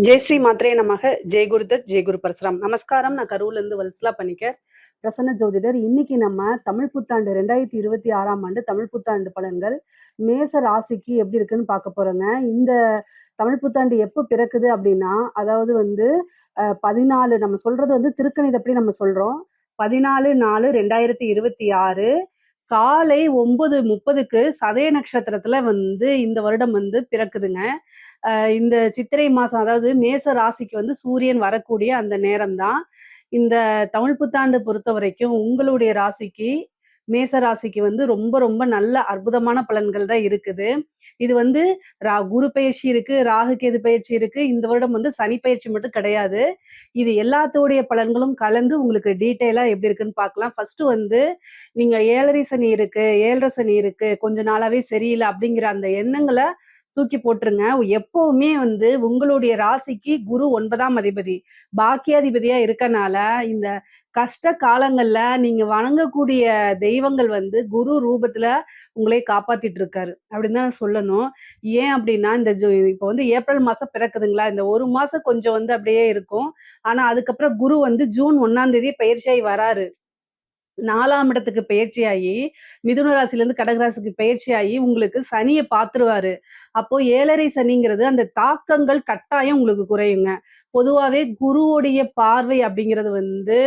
ஜெய் ஸ்ரீ மாத்ரே நமக. ஜெய் குருதத், ஜெய் குரு பரசுராம். நமஸ்காரம். நான் கரூர்லேருந்து வல்சலா பண்ணிக்க பிரசன்ன ஜோதிடர். இன்னைக்கு நம்ம தமிழ் புத்தாண்டு 2026ஆம் ஆண்டு தமிழ் புத்தாண்டு பலன்கள் மேச ராசிக்கு எப்படி இருக்குன்னு பார்க்க போறோங்க. இந்த தமிழ் புத்தாண்டு எப்போ பிறக்குது அப்படின்னா, அதாவது வந்து 14 நம்ம சொல்றது வந்து திருக்கணிதப்படி நம்ம சொல்றோம். 14/4/2026 காலை 9:30க்கு சதய நட்சத்திரத்துல வந்து இந்த வருடம் வந்து பிறக்குதுங்க. இந்த சித்திரை மாசம், அதாவது மேச ராசிக்கு வந்து சூரியன் வரக்கூடிய அந்த நேரம் தான். இந்த தமிழ் புத்தாண்டு பொறுத்தவரைக்கும் உங்களுடைய ராசிக்கு, மேச ராசிக்கு வந்து ரொம்ப ரொம்ப நல்ல அற்புதமான பலன்கள் தான் இருக்குது. இது வந்து குரு பெயர்ச்சி இருக்கு, ராகு கேது பெயர்ச்சி இருக்கு. இந்த வருடம் வந்து சனி பெயர்ச்சி மட்டும் கிடையாது. இது எல்லாத்தோடைய பலன்களும் கலந்து உங்களுக்கு டீட்டெயிலா எப்படி இருக்குன்னு பார்க்கலாம். ஃபர்ஸ்ட் வந்து நீங்க 7:30 சனி இருக்கு, 7:30 சனி இருக்கு, கொஞ்ச நாளாவே சரியில்ல அப்படிங்கிற அந்த எண்ணங்கள தூக்கி போட்டுருங்க. எப்பவுமே வந்து உங்களுடைய ராசிக்கு குரு 9ஆம் அதிபதி, பாக்கியாதிபதியா இருக்கனால, இந்த கஷ்ட காலங்கள்ல நீங்க வணங்கக்கூடிய தெய்வங்கள் வந்து குரு ரூபத்துல உங்களை காப்பாத்திட்டு இருக்காரு அப்படின்னு தான் சொல்லணும். ஏன் அப்படின்னா, இந்த இப்ப வந்து ஏப்ரல் மாசம் பிறக்குதுங்களா, இந்த ஒரு மாசம் கொஞ்சம் வந்து அப்படியே இருக்கும். ஆனா அதுக்கப்புறம் குரு வந்து ஜூன் 1ஆம் தேதி பயிற்சியாகி வராரு. 4ஆம் இடத்துக்கு பெயர்ச்சியாகி, மிதுன ராசியிலேருந்து கடக ராசிக்கு பெயர்ச்சியாகி உங்களுக்கு சனிய பார்த்துருவாரு. அப்போ 7:30 சனிங்கிறது அந்த தாக்கங்கள் கட்டாயம் உங்களுக்கு குறையுங்க. பொதுவாவே குருவுடைய பார்வை அப்படிங்கிறது வந்து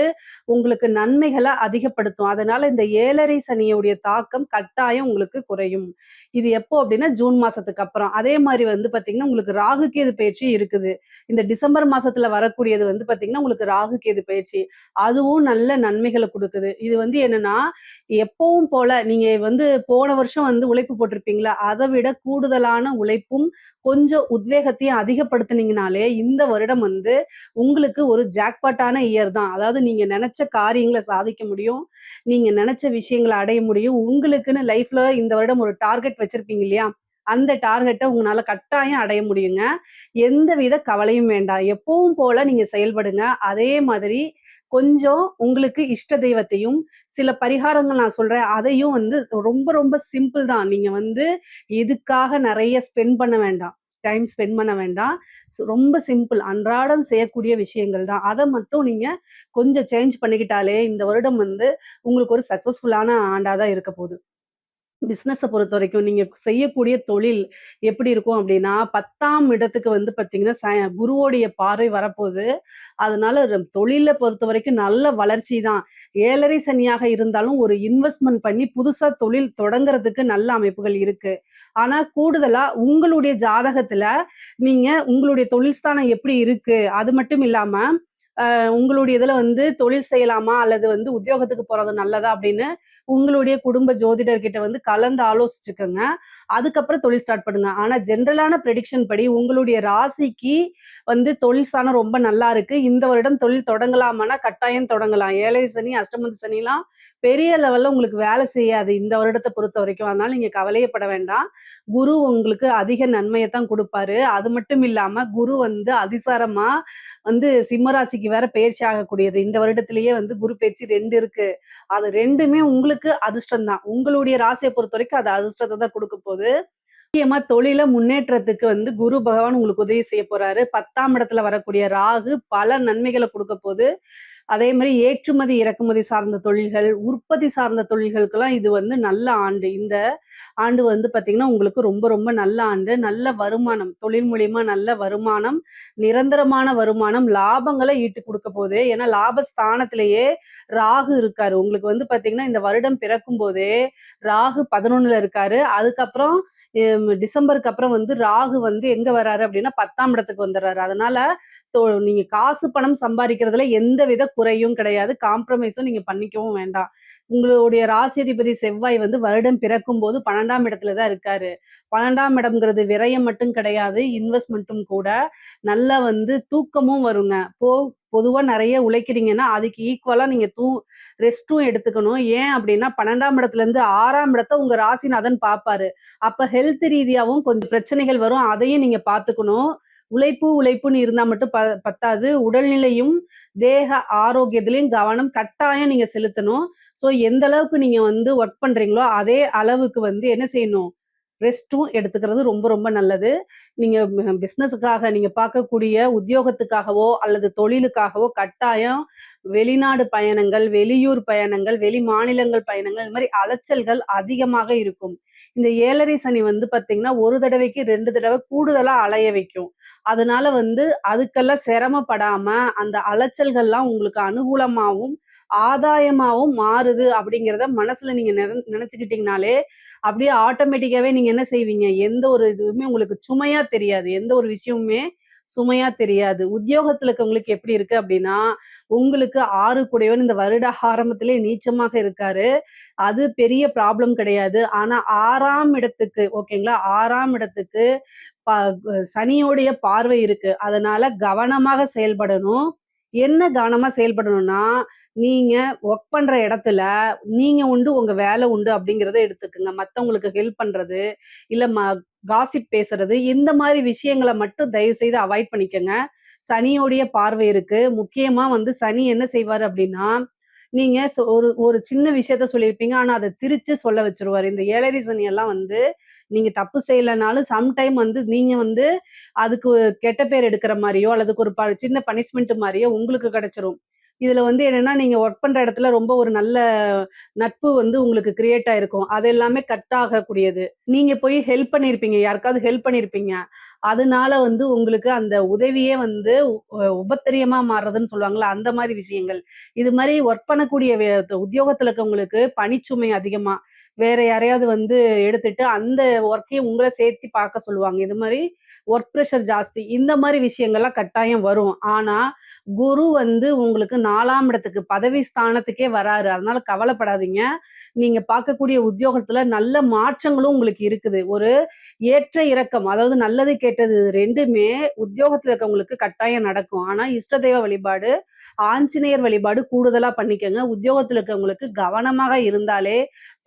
உங்களுக்கு நன்மைகள அதிகப்படுத்தும். அதனால இந்த 7:30 சனியுடைய தாக்கம் கட்டாயம் உங்களுக்கு குறையும். இது எப்போ அப்படின்னா, ஜூன் மாசத்துக்கு அப்புறம். அதே மாரி வந்து பார்த்தீங்கன்னா, உங்களுக்கு ராகு கேது பெயர்ச்சி இருக்குது. இந்த டிசம்பர் மாசத்துல வரக்கூடியது வந்து பார்த்தீங்கன்னா, உங்களுக்கு ராகு கேது பெயர்ச்சி. அதுவும் நல்ல நன்மைகள குடுக்குது. இது வந்து என்னன்னா, எப்பவும் போல நீங்க வந்து போன வருஷம் வந்து உழைப்பு போட்டிருப்பீங்களா, அத விட கூடுதலான உழைப்பும், கொஞ்சம் உத்வேகத்தையும் அதிகப்படுத்துனீங்கனாலே, இந்த வருடம் வந்து உங்களுக்கு ஒரு ஜாக்பாட்டான இயர் தான். அதாவது நீங்க நெனச்ச காரியங்கள சாதிக்க முடியும். நீங்க நெனச்ச விஷயங்கள அடைய முடியும். உங்களுக்குன்னு லைஃப்ல இந்த வருடம் ஒரு டார்கெட் வச்சிருப்பீங்க இல்லையா? அந்த டார்கெட்ட உங்கனால கட்டாயம் அடைய முடியுங்க. எந்தவித கவலையும் வேண்டாம். எப்பவும் போல நீங்க செயல்படுங்க. அதே மாதிரி கொஞ்சம் உங்களுக்கு இஷ்ட தெய்வத்தையும், சில பரிகாரங்கள் நான் சொல்றேன். அதையும் வந்து ரொம்ப ரொம்ப சிம்பிள் தான். நீங்க வந்து இதுக்காக நெறைய ஸ்பெண்ட் பண்ண வேண்டாம். டைம் ஸ்பெண்ட் பண்ண வேண்டாம். ரொம்ப சிம்பிள். அன்றாடம் செய்யக்கூடிய விஷயங்கள் தான். அத மட்டும் நீங்க கொஞ்சம் சேஞ்ச் பண்ணிக்கிட்டாலே, இந்த வருடம் வந்து உங்களுக்கு ஒரு சக்சஸ்ஃபுல்லான ஆண்டா தான் இருக்க போது. பிசினஸ பொறுத்தவரைக்கும் நீங்க செய்யக்கூடிய தொழில் எப்படி இருக்கும் அப்படின்னா, 10ஆம் இடத்துக்கு வந்து பார்த்தீங்கன்னா, குருவோடைய பார்வை வரப்போது. அதனால தொழில பொறுத்தவரைக்கும் நல்ல வளர்ச்சி தான். 7:30 சனியாக இருந்தாலும் ஒரு இன்வெஸ்ட்மென்ட் பண்ணி புதுசா தொழில் தொடங்குறதுக்கு நல்ல அமைப்புகள் இருக்கு. ஆனா கூடுதலா உங்களுடைய ஜாதகத்துல நீங்க உங்களுடைய தொழில் ஸ்தானம் எப்படி இருக்கு? அது மட்டும் இல்லாம, உங்களுடைய இதுல வந்து தொழில் செய்யலாமா? அல்லது வந்து உத்தியோகத்துக்கு போறது நல்லதா? அப்படின்னு உங்களுடைய குடும்ப ஜோதிடர்கிட்ட வந்து கலந்து ஆலோசிச்சுக்கங்க. அதுக்கப்புறம் தொழில் ஸ்டார்ட் பண்ணுங்க. ஆனா ஜெனரலான பிரெடிக்ஷன் படி உங்களுடைய ராசிக்கு வந்து தொழில் ஸ்தானம் ரொம்ப நல்லா இருக்கு. இந்த வருடம் தொழில் தொடங்கலாமான்னா கட்டாயம் தொடங்கலாம். 7 சனி, அஷ்டமத்து சனிலாம் பெரிய லெவல்ல உங்களுக்கு வேலை செய்யாது இந்த வருடத்த பொறுத்தவரைக்கும். அதனால நீங்க கவலையே பட வேண்டாம். குரு உங்களுக்கு அதிக நன்மைய தான் குடுப்பாரு. அது மட்டும் இல்லாம குரு வந்து அதிசாரமா வந்து சிம்ம ராசிக்கு வேற பெயர்ச்சி ஆகக்கூடியது. இந்த வருடத்திலேயே வந்து குரு பெயர்ச்சி 2 இருக்கு. அது 2மே உங்களுக்கு அதிர்ஷ்டம் தான். உங்களுடைய ராசிய பொறுத்தவரைக்கும் அது அதிர்ஷ்டத்த தான் குடுக்க போது. முக்கியமா தொழில முன்னேற்றத்துக்கு வந்து குரு பகவான் உங்களுக்கு உதவி செய்ய போறாரு. 10ஆம் இடத்துல வரக்கூடிய ராகு பல நன்மைகள குடுக்க போது. அதே மாரி ஏற்றுமதி, இறக்குமதி சார்ந்த தொழில்கள், உற்பத்தி சார்ந்த தொழில்களுக்கெல்லாம் இது வந்து நல்ல ஆண்டு. இந்த ஆண்டு வந்து பார்த்தீங்கன்னா, உங்களுக்கு ரொம்ப ரொம்ப நல்ல ஆண்டு. நல்ல வருமானம், தொழில் மூலியமா நல்ல வருமானம், நிரந்தரமான வருமானம், லாபங்கள ஈட்டி குடுக்க போது. ஏன்னா லாபஸ்தானத்திலேயே ராகு இருக்காரு. உங்களுக்கு வந்து பார்த்தீங்கன்னா, இந்த வருடம் பிறக்கும்போதே ராகு 11ல இருக்காரு. அதுக்கப்புறம் டிசம்பருக்கு அப்புறம் வந்து ராகு வந்து எங்க வராரு அப்படின்னா 10ஆம் இடத்துக்கு வந்துர்றாரு. அதனால நீங்க காசு பணம் சம்பாதிக்கிறதுல எந்தவித குறையும் கிடையாது. காம்ப்ரமைஸும் நீங்க பண்ணிக்கவும் வேண்டாம். உங்களுடைய ராசியதிபதி செவ்வாய் வந்து வருடம் பிறக்கும்போது 12ஆம் இடத்துல தான் இருக்காரு. 12ஆம் இடம்ங்கிறது விரயம் மட்டும் கிடையாது, இன்வெஸ்ட்மென்ட்டும் கூட. நல்லா வந்து தூக்கமும் வருங்க. பொதுவா நெறைய உழைக்கிறீங்கன்னா, அதுக்கு ஈக்குவலா நீங்க ரெஸ்ட்டும் எடுத்துக்கணும். ஏன் அப்டின்னா 12ஆம் இடத்துலருந்து 6ஆம் இடத்த உங்க ராசிநாதன் பார்ப்பாரு. அப்ப ஹெல்த் ரீதியாவும் கொஞ்சம் பிரச்சனைகள் வரும். அதையும் நீங்க பார்த்துக்கணும். உழைப்புன்னு இருந்தா மட்டும் பத்தாது. உடல்நிலையும், தேக ஆரோக்கியத்திலயும் கவனம் கட்டாயம் நீங்க செலுத்தணும். எந்த அளவுக்கு நீங்க வந்து வொர்க் பண்றீங்களோ, அதே அளவுக்கு வந்து என்ன செய்யணும்? ரெஸ்ட்டும் எடுத்துக்கிறது ரொம்ப ரொம்ப நல்லது. நீங்க பிசினஸுக்காக நீங்க பார்க்கக்கூடிய உத்தியோகத்துக்காகவோ, அல்லது தொழிலுக்காகவோ கட்டாயம் வெளிநாடு பயணங்கள், வெளியூர் பயணங்கள், வெளி மாநிலங்கள் பயணங்கள் இந்த மாரி அலைச்சல்கள் அதிகமாக இருக்கும். இந்த 7:30 சனி வந்து பார்த்தீங்கன்னா, 1 தடவைக்கு 2 தடவ கூடுதலா அலைய வைக்கும். அதனால வந்து அதுக்கெல்லாம் சிரமப்படாம, அந்த அலைச்சல்கள்லாம் உங்களுக்கு அனுகூலமாவும், ஆதாயமாவும் மாறுது அப்படிங்கிறத மனசுல நீங்க நெனச்சுக்கிட்டீங்கனாலே, அப்படியே ஆட்டோமேட்டிக்காவே நீங்க என்ன செய்வீங்க? எந்த ஒரு இதுவுமே உங்களுக்கு சுமையா தெரியாது. எந்த ஒரு விஷயமுமே சுமையா தெரியாது. உத்தியோகத்துல இருக்கவங்களுக்கு எப்படி இருக்கு அப்படின்னா, உங்களுக்கு 6 கூடையவன் இந்த வருட ஆரம்பத்திலே நீச்சமாக இருக்காரு. அது பெரிய ப்ராப்ளம் கிடையாது. ஆனா 6ஆம் இடத்துக்கு ஓகேங்களா? 6ஆம் இடத்துக்கு ப சனியோடைய பார்வை இருக்கு. அதனால கவனமாக செயல்படணும். என்ன கவனமா செயல்படணும்னா, நீங்க ஒர்க் பண்ற இடத்துல நீங்க உண்டு, உங்க வேலை உண்டு அப்படிங்கிறத எடுத்துக்கங்க. மத்தவங்களுக்கு ஹெல்ப் பண்றது, இல்ல காசிப் பேசுறது, இந்த மாரி விஷயங்கள மட்டும் தயவு செய்து அவாய்ட் பண்ணிக்கங்க. சனியோடைய பார்வை இருக்கு. முக்கியமா வந்து சனி என்ன செய்வாரு அப்படின்னா, நீங்க ஒரு ஒரு சின்ன விஷயத்த சொல்லியிருப்பீங்க. ஆனா அத திரிச்சு சொல்ல வச்சுருவாரு. இந்த 7:30 சனி எல்லாம் வந்து நீங்க தப்பு செய்யலனாலும் சம்டைம் வந்து நீங்க வந்து அதுக்கு கெட்ட பேர் எடுக்கிற மாரியோ, அல்லது ஒரு சின்ன பனிஷ்மென்ட் மாரியோ உங்களுக்கு கிடைச்சிரும். இதுல வந்து என்னன்னா, நீங்க ஒர்க் பண்ற இடத்துல ரொம்ப ஒரு நல்ல நட்பு வந்து உங்களுக்கு கிரியேட் ஆயிருக்கும். அது எல்லாமே கட் ஆகக்கூடியது. நீங்க போய் ஹெல்ப் பண்ணியிருப்பீங்க. யாருக்காவது ஹெல்ப் பண்ணியிருப்பீங்க. அதனால வந்து உங்களுக்கு அந்த உதவியே வந்து உபத்திரியமா மாறுறதுன்னு சொல்லுவாங்கல்ல, அந்த மாரி விஷயங்கள். இது மாரி ஒர்க் பண்ணக்கூடிய உத்தியோகத்துல இருக்கவங்களுக்கு பணிச்சுமை அதிகமா, வேற யாரையாவது வந்து எடுத்துட்டு அந்த ஒர்க்கையும் உங்கள சேர்த்து பார்க்க சொல்லுவாங்க. இது மாரி ஒர்க் பிரஷர் ஜாஸ்தி. இந்த மாரி விஷயங்கள்லாம் கட்டாயம் வரும். ஆனா, குரு வந்து உங்களுக்கு 4ஆம் இடத்துக்கு பதவி ஸ்தானத்துக்கே வராரு. அதனால கவலைப்படாதீங்க. நீங்க பார்க்கக்கூடிய உத்தியோகத்துல நல்ல மாற்றங்களும் உங்களுக்கு இருக்குது. ஒரு ஏற்ற இறக்கம், அதாவது நல்லது, கெட்டது 2மே உத்தியோகத்துல இருக்கவங்களுக்கு கட்டாயம் நடக்கும். ஆனா, இஷ்ட தெய்வ வழிபாடு, ஆஞ்சநேயர் வழிபாடு கூடுதலா பண்ணிக்கங்க. உத்தியோகத்துல இருக்கவங்களுக்கு கவனமாக இருந்தாலே,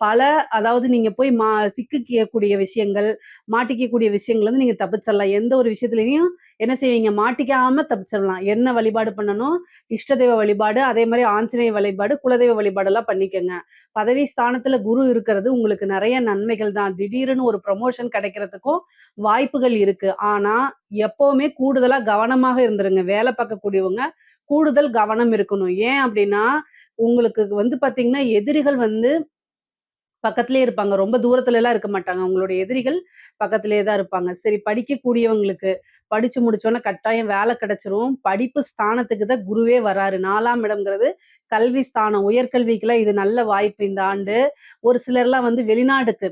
பல அதாவது நீங்க போய் சிக்கிக்கக்கூடிய விஷயங்கள், மாட்டிக்கக்கூடிய விஷயங்கள்லருந்து நீங்க தப்பிச்சிடலாம். எந்த ஒரு விஷயத்துலயும் என்ன செய்வீங்க? மாட்டிக்காம தப்பிச்சிடலாம். என்ன வழிபாடு பண்ணணும்? இஷ்ட தெய்வ வழிபாடு, அதே மாரி ஆஞ்சநேய வழிபாடு, குலதெய்வ வழிபாடெல்லாம் பண்ணிக்கங்க. பதவி ஸ்தானத்துல குரு இருக்கிறது உங்களுக்கு நெறைய நன்மைகள் தான். திடீர்னு ஒரு ப்ரமோஷன் கிடைக்கிறதுக்கும் வாய்ப்புகள் இருக்கு. ஆனா, எப்பவுமே கூடுதலா கவனமாக இருந்துருங்க. வேலை பார்க்கக்கூடியவங்க கூடுதல் கவனம் இருக்கணும். ஏன் அப்டின்னா, உங்களுக்கு வந்து பார்த்தீங்கன்னா, எதிரிகள் வந்து பக்கத்திலேயே இருப்பாங்க. ரொம்ப தூரத்துலலாம் இருக்க மாட்டாங்க. உங்களுடைய எதிரிகள் பக்கத்திலேயே தான் இருப்பாங்க. சரி படிக்கக்கூடியவங்களுக்கு, படிச்சு முடிச்சோனே கட்டாயம் வேலை கிடைச்சிரும். படிப்பு ஸ்தானத்துக்கு தான் குருவே வராரு. 4ஆம் இடம்ங்கிறது கல்வி ஸ்தானம். உயர்கல்விக்குலாம் இது நல்ல வாய்ப்பு இந்த ஆண்டு. ஒரு சிலர்லாம் வந்து வெளிநாடுக்கு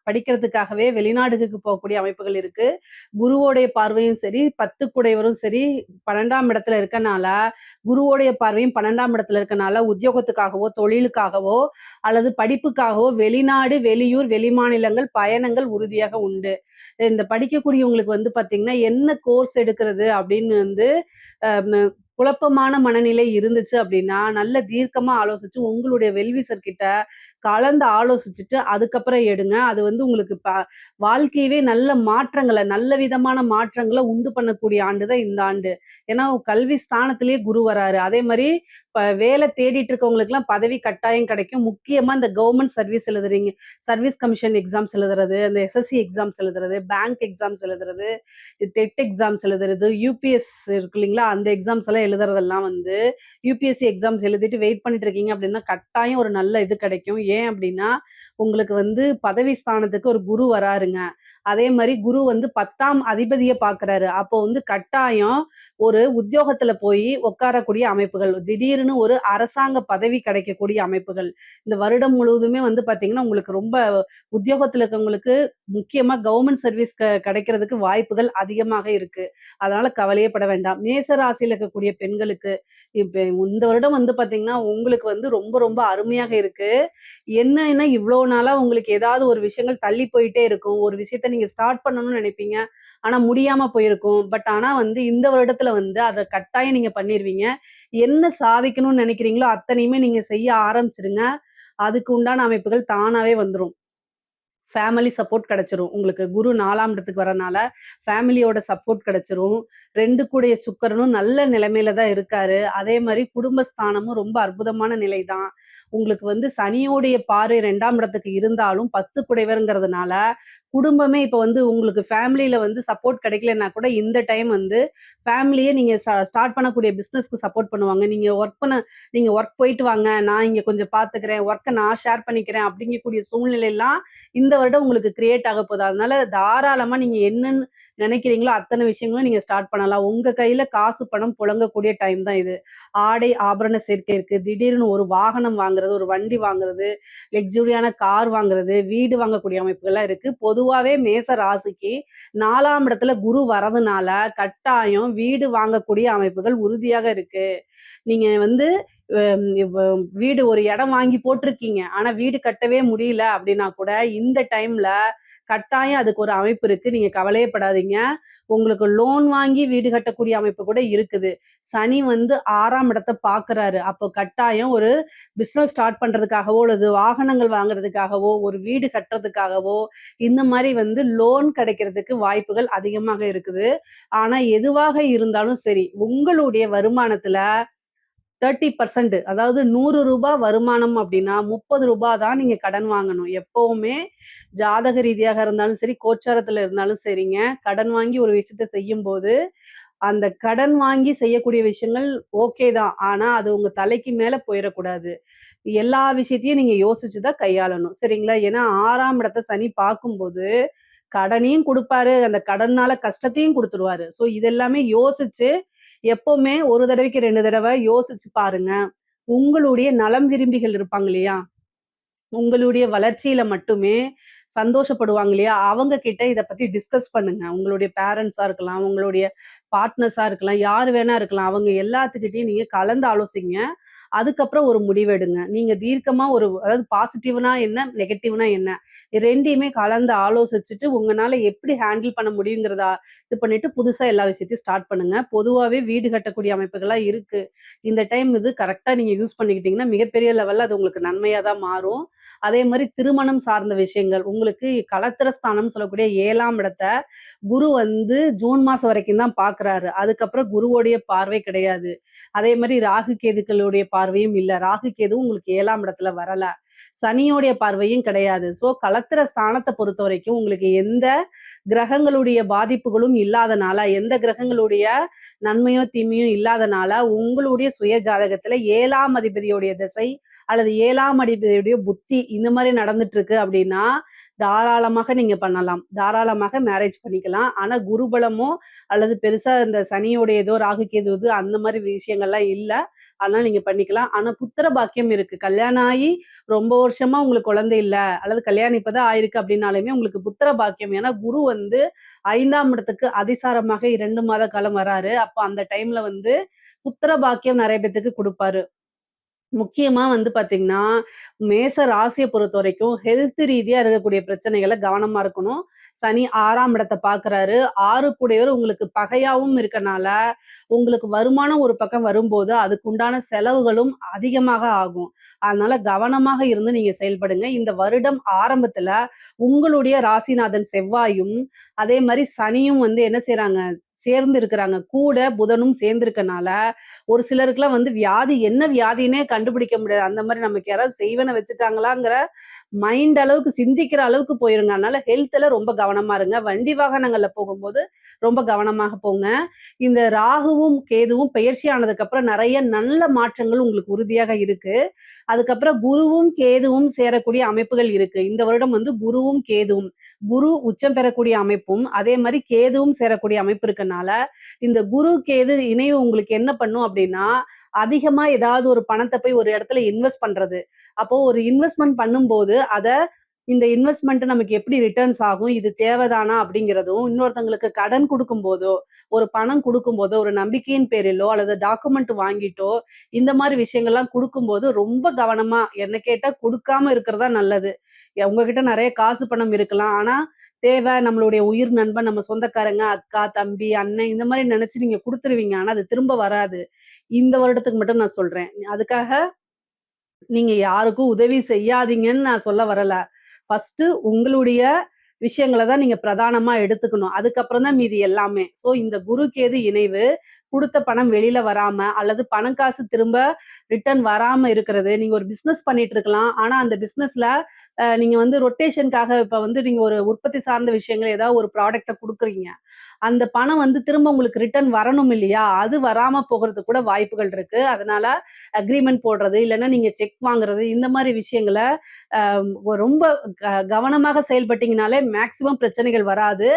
படிக்கிறதுக்காகவே வெளிநாடுகளுக்கு போகக்கூடிய அமைப்புகள் இருக்கு. குருவோடைய பார்வையும் சரி, 10 குடையவரும் சரி, 12ஆம் இடத்துல இருக்கனால, குருவோடைய பார்வையும் 12ஆம் இடத்துல இருக்கனால, உத்தியோகத்துக்காகவோ, தொழிலுக்காகவோ அல்லது படிப்புக்காகவோ வெளிநாடு, வெளியூர், வெளிமாநிலங்கள் பயணங்கள் உறுதியாக உண்டு. இந்த படிக்கக்கூடியவங்களுக்கு வந்து பார்த்தீங்கன்னா, என்ன கோர்ஸ் எடுக்கிறது அப்படின்னு வந்து அ ம குழப்பமான மனநிலை இருந்துச்சு அப்படின்னா, நல்ல தீர்க்கமா ஆலோசிச்சு உங்களுடைய வெல்விசர் கிட்ட கலந்து ஆலோசிச்சுட்டு அதுக்கப்புறம் எடுங்க. அது வந்து உங்களுக்கு வாழ்க்கையவே நல்ல மாற்றங்கள, நல்ல விதமான மாற்றங்கள உண்டு பண்ணக்கூடிய ஆண்டு தான் இந்த ஆண்டு. ஏன்னா கல்வி ஸ்தானத்திலேயே குரு வராரு. அதே மாரி வேலை தேடிட்டு இருக்கவங்களுக்கெல்லாம் பதவி கட்டாயம் கிடைக்கும். முக்கியமா இந்த கவர்ன்மெண்ட் சர்வீஸ் எழுதுறீங்க. சர்வீஸ் கமிஷன் எக்ஸாம்ஸ் எழுதுறது, அந்த எஸ்எஸ்சி எக்ஸாம்ஸ் எழுதுறது, பேங்க் எக்ஸாம்ஸ் எழுதுறது, டெட் எக்ஸாம்ஸ் எழுதுறது, யுபிஎஸ் இருக்கு இல்லைங்களா? அந்த எக்ஸாம்ஸ் எல்லாம் எழுதுறதெல்லாம் வந்து யுபிஎஸ்சி எக்ஸாம்ஸ் எழுதிட்டு வெயிட் பண்ணிட்டு இருக்கீங்க அப்படின்னா, கட்டாயம் ஒரு நல்ல இது கிடைக்கும். ஏன் அப்படின்னா, உங்களுக்கு வந்து பதவி ஸ்தானத்துக்கு ஒரு குரு வராருங்க. அதே மாரி குரு வந்து 10ஆம் அதிபதிய பார்க்குறாரு. அப்போ வந்து கட்டாயம் ஒரு உத்தியோகத்துல போய் உட்காரக்கூடிய அமைப்புகள். திடீர்னு ஒரு அரசாங்க பதவி கிடைக்கக்கூடிய அமைப்புகள். இந்த வருடம் முழுவதுமே வந்து பார்த்தீங்கன்னா, உங்களுக்கு ரொம்ப உத்தியோகத்துல இருக்கவங்களுக்கு முக்கியமா கவர்ன்மெண்ட் சர்வீஸ் கிடைக்கிறதுக்கு வாய்ப்புகள் அதிகமாக இருக்கு. அதனால கவலையே பட வேண்டாம். மேச ராசியில இருக்கக்கூடிய பெண்களுக்கு, இப்ப இந்த வருடம் வந்து பார்த்தீங்கன்னா, உங்களுக்கு வந்து ரொம்ப ரொம்ப அருமையாக இருக்கு. என்னன்னா இவ்ளோ நாளா உங்களுக்கு ஏதாவது ஒரு விஷயங்கள் தள்ளி போயிட்டே இருக்கும். ஒரு விஷயத்த நீங்க ஸ்டார்ட் பண்ணணும்னு நினைப்பீங்க. ஆனா முடியாம போயிருக்கும். ஆனா வந்து இந்த வருடத்துல வந்து அத கட்டாயம் நீங்க பண்ணிருவீங்க. என்ன சாதிக்கணும்னு நினைக்கிறீங்களோ அத்தனையுமே நீங்க செய்ய ஆரம்பிச்சுருங்க. அதுக்கு உண்டான அமைப்புகள் தானாவே வந்துரும். ஃபேமிலி சப்போர்ட் கிடைச்சிரும். உங்களுக்கு குரு 4ஆம் இடத்துக்கு வரனால, ஃபேமிலியோட சப்போர்ட் கிடைச்சிரும். 2 கூடைய சுக்கிரனும் நல்ல நிலைமையில தான் இருக்காரு. அதே மாரி குடும்பஸ்தானமும் ரொம்ப அற்புதமான நிலை தான். உங்களுக்கு வந்து சனியோடைய பார்வை 2ஆம் இடத்துக்கு இருந்தாலும் 10 குடைவர்ங்கிறதுனால, குடும்பமே இப்ப வந்து உங்களுக்கு ஃபேமிலில வந்து சப்போர்ட் கிடைக்கலன்னா கூட இந்த டைம் வந்து ஃபேமிலியே நீங்க ஸ்டார்ட் பண்ணக்கூடிய பிசினஸ்க்கு சப்போர்ட் பண்ணுவாங்க. நீங்க ஒர்க் போயிட்டு வாங்க. நான் இங்க கொஞ்சம் பார்த்துக்கிறேன். ஒர்க்க நான் ஷேர் பண்ணிக்கிறேன் அப்படிங்கக்கூடிய சூழ்நிலைலாம் இந்த வருடம் உங்களுக்கு கிரியேட் ஆக போகுது. அதனால தாராளமா நீங்க என்னன்னு நினைக்கிறீங்களோ அத்தன விஷயங்களும் நீங்க ஸ்டார்ட் பண்ணலாம். உங்க கையில காசு, பணம் புழங்கக்கூடிய டைம் தான் இது. ஆடை, ஆபரண சேர்க்கை இருக்கு. திடீர்னு ஒரு வாகனம் வாங்குறது, ஒரு வண்டி வாங்குறது, லக்ஸூரியான கார் வாங்குறது, வீடு வாங்கக்கூடிய அமைப்புகள்லாம் இருக்கு. பொதுவாவே மேச ராசிக்கு 4ஆம் இடத்துல குரு வரதுனால, கட்டாயம் வீடு வாங்கக்கூடிய அமைப்புகள் உறுதியாக இருக்கு. நீங்க வந்து வீடு ஒரு இடம் வாங்கி போட்டிருக்கீங்க. ஆனா வீடு கட்டவே முடியல அப்படின்னா கூட, இந்த டைம்ல கட்டாயம் அதுக்கு ஒரு அமைப்பு இருக்கு. நீங்க கவலையே படாதீங்க. உங்களுக்கு லோன் வாங்கி வீடு கட்டக்கூடிய அமைப்பு கூட இருக்குது. சனி வந்து 6ஆம் இடத்த பார்க்குறாரு. அப்போ கட்டாயம் ஒரு பிசினஸ் ஸ்டார்ட் பண்றதுக்காகவோ, அல்லது வாகனங்கள் வாங்குறதுக்காகவோ, ஒரு வீடு கட்டுறதுக்காகவோ, இந்த மாரி வந்து லோன் கிடைக்கிறதுக்கு வாய்ப்புகள் அதிகமாக இருக்குது. ஆனா எதுவாக இருந்தாலும் சரி, உங்களுடைய வருமானத்துல 30% அதாவது ரூ. 100 வருமானம் அப்படின்னா, ரூ. 30 தான் நீங்க கடன் வாங்கணும். எப்பவுமே ஜாதக ரீதியாக இருந்தாலும் சரி, கோச்சாரத்துல இருந்தாலும் சரிங்க. கடன் வாங்கி ஒரு விஷயத்த செய்யும்போது, அந்த கடன் வாங்கி செய்யக்கூடிய விஷயங்கள் ஓகே தான். ஆனா, அது உங்க தலைக்கு மேல போயிறக்கூடாது. எல்லா விஷயத்தையும் நீங்க யோசிச்சு தான் கையாளணும். சரிங்களா? ஏன்னா 6ஆம் இடத்த சனி பார்க்கும்போது, கடனையும் குடுப்பாரு. அந்த கடன்னால கஷ்டத்தையும் குடுத்துருவாரு. ஸோ இதெல்லாமே யோசிச்சு, எப்பவுமே 1 தடவைக்கு 2 தடவ யோசிச்சு பாருங்க. உங்களுடைய நலம் விரும்பிகள் இருப்பாங்க இல்லையா? உங்களுடைய வளர்ச்சியில மட்டுமே சந்தோஷப்படுவாங்க இல்லையா? அவங்க கிட்ட இத பத்தி டிஸ்கஸ் பண்ணுங்க. உங்களுடைய பேரண்ட்ஸா இருக்கலாம், உங்களுடைய பார்ட்னர்ஸா இருக்கலாம், யார் வேணா இருக்கலாம். அவங்க எல்லாத்துக்கிட்டயும் நீங்க கலந்து ஆலோசிங்க. அதுக்கப்புறம் ஒரு முடிவெடுங்க. நீங்க தீர்க்கமா அதாவது பாசிட்டிவ்னா என்ன? நெகட்டிவ்னா என்ன? 2யுமே கலந்து ஆலோசிச்சுட்டு உங்கனால எப்படி ஹேண்டில் பண்ண முடியுங்கிறத இது பண்ணிட்டு புதுசா எல்லா விஷயத்தையும் ஸ்டார்ட் பண்ணுங்க. பொதுவாவே வீடு கட்டக்கூடிய அமைப்புகள்லாம் இருக்கு. இந்த டைம் இது கரெக்ட்டா நீங்க யூஸ் பண்ணிக்கிட்டீங்கன்னா, மிகப்பெரிய லெவல்ல அது உங்களுக்கு நன்மையா தான் மாறும். அதே மாரி திருமணம் சார்ந்த விஷயங்கள், உங்களுக்கு களத்திர ஸ்தானம்னு சொல்லக்கூடிய 7ஆம் இடத்த குரு வந்து ஜூன் மாசம் வரைக்கும் தான் பார்க்குறாரு. அதுக்கப்புறம் குருவோடைய பார்வை கிடையாது. அதே மாரி ராகு கேதுக்களுடைய பார்வையும் இல்ல. ராகு கேதுவும் உங்களுக்கு 7ஆம் இடத்துல வரல. சனியோடைய பார்வையும் கிடையாது. ஸோ களத்திர ஸ்தானத்த பொறுத்தவரைக்கும் உங்களுக்கு எந்த கிரகங்களுடைய பாதிப்புகளும் இல்லாதனால, எந்த கிரகங்களுடைய நன்மையோ, தீமையோ இல்லாதனால, உங்களுடைய சுய ஜாதகத்துல 7ஆம் அதிபதியுடைய திசை அல்லது 7ஆம் அதிபதியுடைய புத்தி இந்த மாரி நடந்துட்டு இருக்கு அப்படின்னா, தாராளமாக நீங்க பண்ணலாம். தாராளமாக மேரேஜ் பண்ணிக்கலாம். ஆனா குருபலமோ அல்லது பெருசா இந்த சனியோட ஏதோ ராகு கேது அந்த மாரி விஷயங்கள்லாம் இல்ல. அதனால நீங்க பண்ணிக்கலாம். ஆனா புத்திர பாக்கியம் இருக்கு. கல்யாணம் ஆயி ரொம்ப வருஷமா உங்களுக்கு குழந்தை இல்ல, அல்லது கல்யாணம் இப்பதான் ஆயிருக்கு அப்படின்னாலுமே உங்களுக்கு புத்திர பாக்கியம். ஏன்னா குரு வந்து 5ஆம் இடத்துக்கு அதிசாரமாக 2 மாத காலம் வராரு. அப்ப அந்த டைம்ல வந்து புத்திர பாக்கியம் நெறைய பேத்துக்கு குடுப்பாரு. முக்கியமா வந்து பாத்தீங்கன்னா, மேச ராசிய பொறுத்தவரைக்கும் ஹெல்த் ரீதியா இருக்கக்கூடிய பிரச்சனைகள்ல கவனமா இருக்கணும். சனி 6ஆம் இடத்த பார்க்குறாரு. 6 கூடையவர் உங்களுக்கு பகையாவும் இருக்கனால, உங்களுக்கு வருமானம் ஒரு பக்கம் வரும்போது, அதுக்குண்டான செலவுகளும் அதிகமாக ஆகும். அதனால கவனமாக இருந்து நீங்க செயல்படுங்க. இந்த வருடம் ஆரம்பத்துல உங்களுடைய ராசிநாதன் செவ்வாயும், அதே மாரி சனியும் வந்து என்ன செய்றாங்க, சேர்ந்து இருக்கிறாங்க. கூட புதனும் சேர்ந்திருக்கனால, ஒரு சிலருக்குலாம் வந்து வியாதி என்ன வியாதின்னே கண்டுபிடிக்க முடியாது. அந்த மாரி நமக்கு யாராவது செய்வன வச்சுட்டாங்களாங்கிற மைண்ட் அளவுக்கு சிந்திக்கிற அளவுக்கு போயிருங்க. அதனால ஹெல்த்ல ரொம்ப கவனமா இருங்க. வண்டி வாகனங்கள்ல போகும்போது ரொம்ப கவனமாக போங்க. இந்த ராகுவும், கேதுவும் பெயர்ச்சி ஆனதுக்கப்புறம் நெறைய நல்ல மாற்றங்கள் உங்களுக்கு உறுதியாக இருக்கு. அதுக்கப்புறம் குருவும், கேதுவும் சேரக்கூடிய அமைப்புகள் இருக்கு. இந்த வருடம் வந்து குருவும், கேதுவும் குரு உச்சம் பெறக்கூடிய அமைப்பும், அதே மாரி கேதுவும் சேரக்கூடிய அமைப்பு இருக்கனால, இந்த குரு, கேது இணைவு உங்களுக்கு என்ன பண்ணும் அப்டின்னா, அதிகமா ஏதாவது ஒரு பணத்த போய் ஒரு இடத்துல இன்வெஸ்ட் பண்றது. அப்போ ஒரு இன்வெஸ்ட்மென்ட் பண்ணும்போது, இந்த இன்வெஸ்ட்மென்ட் நமக்கு எப்படி ரிட்டர்ன்ஸ் ஆகும்? இது தேவதானா? அப்படிங்கிறதும், இன்னொருத்தங்களுக்கு கடன் குடுக்கும்போதோ, ஒரு பணம் குடுக்கும்போதோ, ஒரு நம்பிக்கையின் பேரிலோ, அல்லது டாக்குமெண்ட் வாங்கிட்டோ, இந்த மாரி விஷயங்கள்லாம் குடுக்கும்போது ரொம்ப கவனமா, என்ன கேட்டா குடுக்காம இருக்கிறது தான் நல்லது. உங்ககிட்ட நெறைய காசு பணம் இருக்கலாம். ஆனா, நம்மளுடைய உயிர் நண்பன், நம்ம சொந்தக்காரங்க, அக்கா, தம்பி, அண்ணன் இந்த மாரி நெனச்சு நீங்க குடுத்துருவீங்க. ஆனா, அது திரும்ப வராது. இந்த வருடத்துக்கு மட்டும் நான் சொல்றேன். அதுக்காக நீங்க யாருக்கும் உதவி செய்யாதீங்கன்னு நான் சொல்ல வரல. ஃபர்ஸ்ட்டு உங்களுடைய விஷயங்கள தான் நீங்க பிரதானமா எடுத்துக்கணும். அதுக்கப்புறம் தான் மீதி எல்லாமே. ஸோ இந்த குரு, கேது இணைவு குடுத்த பணம் வெளியில வராம, அல்லது பணம் காசு திரும்ப ரிட்டர்ன் வராம இருக்கிறது. நீங்க ஒரு பிசினஸ் பண்ணிட்டு இருக்கலாம். ஆனா அந்த பிசினஸ்ல நீங்க வந்து ரொட்டேஷனுக்காக இப்ப வந்து நீங்க ஒரு உற்பத்தி சார்ந்த விஷயங்கள் ஏதாவது ஒரு ப்ராடக்ட்ட குடுக்குறீங்க. அந்த பணம் வந்து திரும்ப உங்களுக்கு ரிட்டர்ன் வரணும் இல்லையா? அது வராம போகுறதுக்கு கூட வாய்ப்புகள் இருக்கு. அதனால அக்ரீமெண்ட் போடுறது, இல்லன்னா நீங்க செக் வாங்குறது, இந்த மாரி விஷயங்கள அ ரொம்ப கவனமாக செயல்பட்டீங்கனாலே மேக்ஸிமம் பிரச்சனைகள் வராது.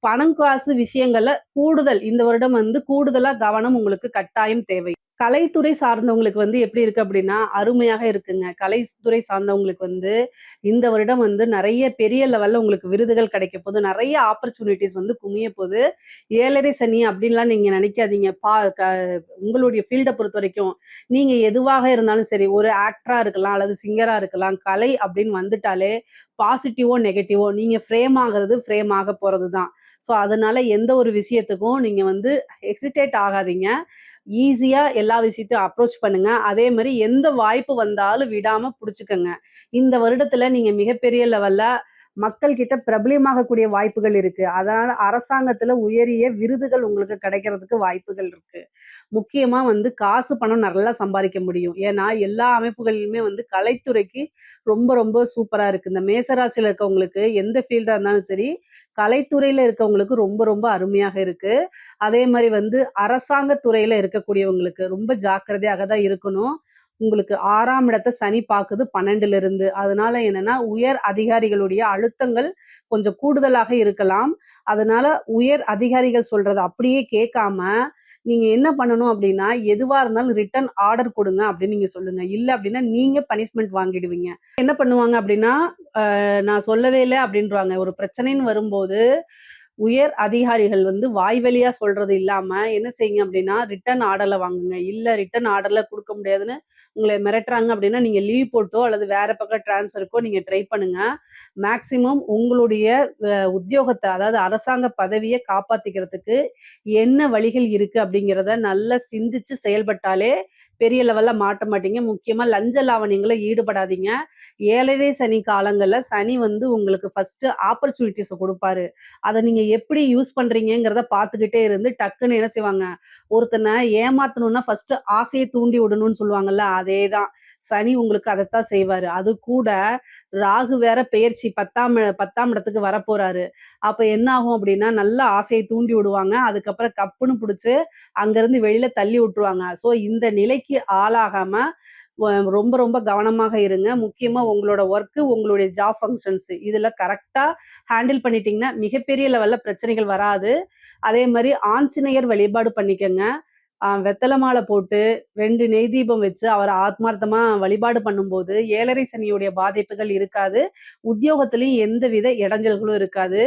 பணம் காசு விஷயங்கள்ல கூடுதல் இந்த வருடம் வந்து கூடுதலா கவனம் உங்களுக்கு கட்டாயம் தேவை. கலைத்துறை சார்ந்தவங்களுக்கு வந்து எப்படி இருக்கு அப்படின்னா, அருமையாக இருக்குங்க. கலைத்துறை சார்ந்தவங்களுக்கு வந்து இந்த வருடம் வந்து நெறைய பெரிய லெவல்ல உங்களுக்கு விருதுகள் கிடைக்க போது. நெறைய ஆப்பர்ச்சுனிட்டீஸ் வந்து குமிய போது. 7:30 சனி அப்படின்லாம் நீங்க நெனைக்காதீங்க. உங்களுடைய ஃபீல்ட பொறுத்தவரைக்கும், நீங்க எதுவாக இருந்தாலும் சரி, ஒரு ஆக்டரா இருக்கலாம், அல்லது சிங்கரா இருக்கலாம். கலை அப்படின்னு வந்துட்டாலே பாசிட்டிவோ, நெகட்டிவோ நீங்க ஃப்ரேம் ஆகுறது ஃப்ரேம் ஆக போறது தான். ஸோ, அதனால எந்த ஒரு விஷயத்துக்கும் நீங்க வந்து ஹெசிடேட் ஆகாதீங்க. ஈஸியா எல்லா விஷயத்தையும் அப்ரோச் பண்ணுங்க. அதே மாரி எந்த வாய்ப்பு வந்தாலும் விடாம புடிச்சுக்கங்க. இந்த வருடத்துல நீங்க மிகப்பெரிய லெவல்ல மக்கள் கிட்ட பிரபலியமாகக்கூடிய வாய்ப்புகள் இருக்கு. அதனால அரசாங்கத்துல உயரிய விருதுகள் உங்களுக்கு கிடைக்கிறதுக்கு வாய்ப்புகள் இருக்கு. முக்கியமா வந்து காசு, பணம் நல்லா சம்பாரிக்க முடியும். ஏன்னா, எல்லா அமைப்புகளிலுமே வந்து கலைத்துறைக்கு ரொம்ப, ரொம்ப சூப்பரா இருக்கு. இந்த மேச ராசியில இருக்கவங்களுக்கு எந்த ஃபீல்டா இருந்தாலும் சரி, கலைத்துறையில இருக்கவங்களுக்கு ரொம்ப, ரொம்ப அருமையாக இருக்கு. அதே மாரி வந்து அரசாங்க துறையில இருக்கக்கூடியவங்களுக்கு ரொம்ப ஜாக்கிரதையாக தான் இருக்கணும். உங்களுக்கு 6ஆம் இடத்த சனி பாக்குது 12ல இருந்து. அதனால என்னன்னா, உயர் அதிகாரிகளுடைய அழுத்தங்கள் கொஞ்சம் கூடுதலாக இருக்கலாம். அதனால உயர் அதிகாரிகள் சொல்றத அப்படியே கேட்காம, நீங்க என்ன பண்ணணும் அப்படின்னா, எதுவா இருந்தாலும் ரிட்டர்ன் ஆர்டர் குடுங்க அப்படின்னு நீங்க சொல்லுங்க. இல்ல அப்படின்னா, நீங்க பனிஷ்மென்ட் வாங்கிடுவீங்க. என்ன பண்ணுவாங்க அப்படின்னா, நான் சொல்லவே இல்ல அப்படின்ருவாங்க. ஒரு பிரச்சனைன்னு வரும்போது, உயர் அதிகாரிகள் வந்து வாய் வழியா சொல்றது இல்லாம, என்ன செய்யுங்க அப்படின்னா, ரிட்டர்ன் ஆர்டர்ல வாங்குங்க. இல்ல ரிட்டர்ன் ஆர்டர்ல குடுக்க முடியாதுன்னு உங்கள மிரட்டுறாங்க அப்படின்னா, நீங்க லீவ் போட்டோ அல்லது வேற பக்கம் ட்ரான்ஸ்ஃபருக்கோ நீங்க ட்ரை பண்ணுங்க. மேக்ஸிமம் உங்களுடைய உத்தியோகத்த அதாவது அரசாங்க பதவிய காப்பாத்திக்கிறதுக்கு என்ன வழிகள் இருக்கு அப்படிங்கிறத நல்லா சிந்திச்சு செயல்பட்டாலே பெரிய லெவல்ல மாட்ட மாட்டீங்க. முக்கியமா லஞ்ச லாவணியங்கள்ல ஈடுபடாதீங்க. 7:30 சனி காலங்கள்ல சனி வந்து உங்களுக்கு ஃபர்ஸ்ட்டு ஆப்பர்ச்சுனிட்டீஸ குடுப்பாரு. அத நீங்க எப்படி யூஸ் பண்றீங்கங்கிறத பார்த்துக்கிட்டே இருந்து டக்குன்னு என்ன செய்வாங்க, ஒருத்தன ஏமாத்தணும்னா ஃபர்ஸ்ட்டு ஆசைய தூண்டி விடணும்னு சொல்லுவாங்கல்ல, அதேதான். சனி உங்களுக்கு அதத்தான் செய்வாரு. அது கூட ராகு வேற பெயர்ச்சி 10ஆம் இடத்துக்கு வரப்போறாரு. அப்ப என்ன ஆகும் அப்டின்னா, நல்லா ஆசைய தூண்டி விடுவாங்க. அதுக்கப்புறம் கப்புன்னு புடிச்சு அங்கருந்து வெளில தள்ளி விட்டுருவாங்க. ஸோ இந்த நிலைக்கு ஆளாகாம வ ரொம்ப ரொம்ப கவனமாக இருங்க. முக்கியமா உங்களோட ஒர்க்கு, உங்களுடைய ஜாப் ஃபங்ஷன்ஸ் இதுல கரெக்ட்டா ஹேண்டில் பண்ணிட்டீங்கன்னா, மிகப்பெரிய லெவல்ல பிரச்சனைகள் வராது. அதே மாரி ஆஞ்சநேயர் வழிபாடு பண்ணிக்கங்க. வெத்தல மாலை போட்டு 2 நெய் தீபம் வச்சு அவர ஆத்மார்த்தமா வழிபாடு பண்ணும்போது, 7:30 சனியுடைய பாதிப்புகள் இருக்காது. உத்தியோகத்திலயும் எந்தவித இடைஞ்சல்களும் இருக்காது.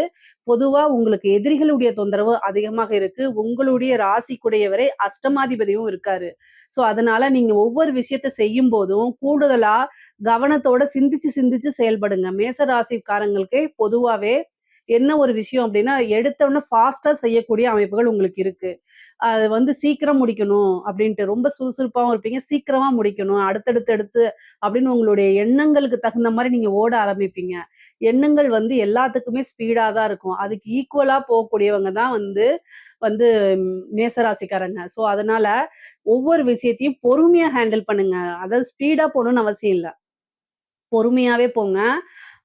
பொதுவா உங்களுக்கு எதிரிகளுடைய தொந்தரவு அதிகமாக இருக்கு. உங்களுடைய ராசிக்குடையவரே அஷ்டமாதிபதியும் இருக்காரு. ஸோ, அதனால நீங்க ஒவ்வொரு விஷயத்த செய்யும்போதும், கூடுதலா கவனத்தோட சிந்திச்சு சிந்திச்சு செயல்படுங்க. மேச ராசிக்காரங்களுக்கு பொதுவாவே என்ன ஒரு விஷயம் அப்டின்னா, எடுத்தோனே ஃபாஸ்ட்டா செய்யக்கூடிய அமைப்புகள் உங்களுக்கு இருக்கு. அது வந்து சீக்கிரம் முடிக்கணும் அப்டின்ட்டு ரொம்ப சுறுசுறுப்பாவும் இருப்பீங்க. சீக்கிரமா முடிக்கணும். அடுத்தடுத்து அடுத்து அப்டின்னு உங்களுடைய எண்ணங்களுக்கு தகுந்த மாரி நீங்க ஓட ஆரம்பிப்பீங்க. எண்ணங்கள் வந்து எல்லாத்துக்குமே ஸ்பீடா தான் இருக்கும். அதுக்கு ஈக்குவலா போகக்கூடியவங்க தான் வந்து வந்து மேசராசிக்காரங்க. ஸோ, அதனால ஒவ்வொரு விஷயத்தையும் பொறுமையா ஹேண்டில் பண்ணுங்க. அதாவது ஸ்பீடா போணும்னு அவசியம் இல்ல. பொறுமையாவே போங்க.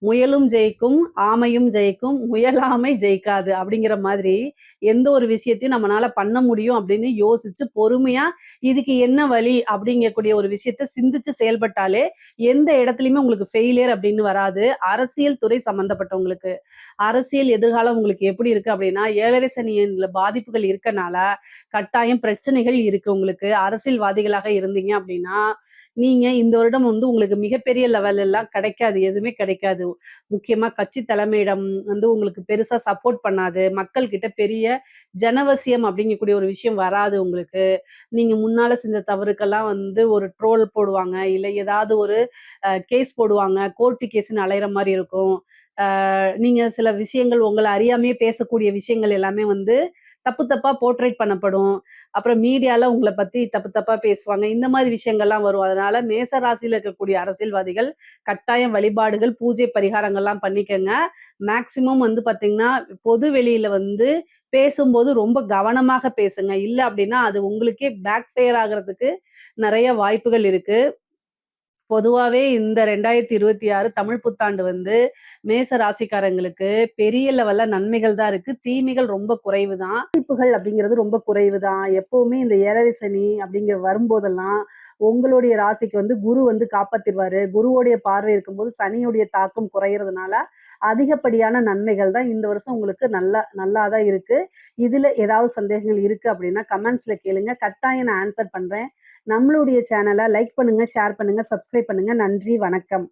முயலும் ஜெயிக்கும், ஆமையும் ஜெயிக்கும், முயலாமை ஜெயிக்காது அப்படிங்கிற மாதிரி, எந்த ஒரு விஷயத்தையும் நம்மனால பண்ண முடியும் அப்படின்னு யோசிச்சு பொறுமையா, இதுக்கு என்ன வழி அப்படிங்கக்கூடிய ஒரு விஷயத்த சிந்திச்சு செயல்பட்டாலே, எந்த இடத்துலயுமே உங்களுக்கு ஃபெயிலியர் அப்படின்னு வராது. அரசியல் துறை சம்மந்தப்பட்டவங்களுக்கு. அரசியல் எதிர்காலம் உங்களுக்கு எப்படி இருக்கு அப்படின்னா, 7:30 சனியில பாதிப்புகள் இருக்கனால, கட்டாயம் பிரச்சனைகள் இருக்கு உங்களுக்கு. அரசியல்வாதிகளாக இருந்தீங்க அப்படின்னா, நீங்க இந்த வருடம் வந்து உங்களுக்கு மிகப்பெரிய லெவல் எல்லாம் கிடைக்காது. எதுவுமே கிடைக்காது. முக்கியமா கட்சி தலைமையிடம் வந்து உங்களுக்கு பெருசா சப்போர்ட் பண்ணாது. மக்கள் கிட்ட பெரிய ஜனவசியம் அப்படிங்கக்கூடிய ஒரு விஷயம் வராது உங்களுக்கு. நீங்க முன்னால செஞ்ச தவறுக்கெல்லாம் வந்து ஒரு ட்ரோல் போடுவாங்க. இல்ல ஏதாவது ஒரு கேஸ் போடுவாங்க. கோர்ட்டு கேஸ்ன்னு அலையிற மாரி இருக்கும். நீங்க சில விஷயங்கள் உங்கள அறியாமயே பேசக்கூடிய விஷயங்கள் எல்லாமே வந்து தப்பு தப்பா போர்ட்ரேட் பண்ணப்படும். அப்புறம் மீடியால உங்கள பத்தி தப்பு தப்பா பேசுவாங்க. இந்த மாரி விஷயங்கள்லாம் வரும். அதனால மேச ராசியில இருக்கக்கூடிய அரசியல்வாதிகள் கட்டாயம் வழிபாடுகள், பூஜை பரிகாரங்கள்லாம் பண்ணிக்கங்க. மேக்ஸிமம் வந்து பார்த்தீங்கன்னா, பொது வெளியில வந்து பேசும்போது ரொம்ப கவனமாக பேசுங்க. இல்ல அப்டின்னா, அது உங்களுக்கே பேக் ஃபயர் ஆகுறதுக்கு நெறைய வாய்ப்புகள் இருக்கு. பொதுவாவே இந்த 2026 தமிழ் புத்தாண்டு வந்து மேச ராசிக்காரங்களுக்கு பெரிய லெவல்ல நன்மைகள் தான் இருக்கு. தீமைகள் ரொம்ப குறைவு தான். வாய்ப்புகள் அப்படிங்கிறது ரொம்ப குறைவு தான். எப்பவுமே இந்த 7 சனி அப்படிங்கிற வரும்போதெல்லாம், உங்களுடைய ராசிக்கு வந்து குரு வந்து காப்பாத்திருவாரு. குருவோடைய பார்வை இருக்கும்போது சனியுடைய தாக்கம் குறையறதுனால, அதிகப்படியான நன்மைகள் தான் இந்த வருஷம் உங்களுக்கு நல்லா தான் இருக்கு. இதுல ஏதாவது சந்தேகங்கள் இருக்கு அப்படின்னா, கமெண்ட்ஸ்ல கேளுங்க. கட்டாயம் நான் ஆன்சர் பண்றேன். நம்மளுடைய சேனல லைக் பண்ணுங்க, ஷேர் பண்ணுங்க, சப்ஸ்கிரைப் பண்ணுங்க. நன்றி, வணக்கம்.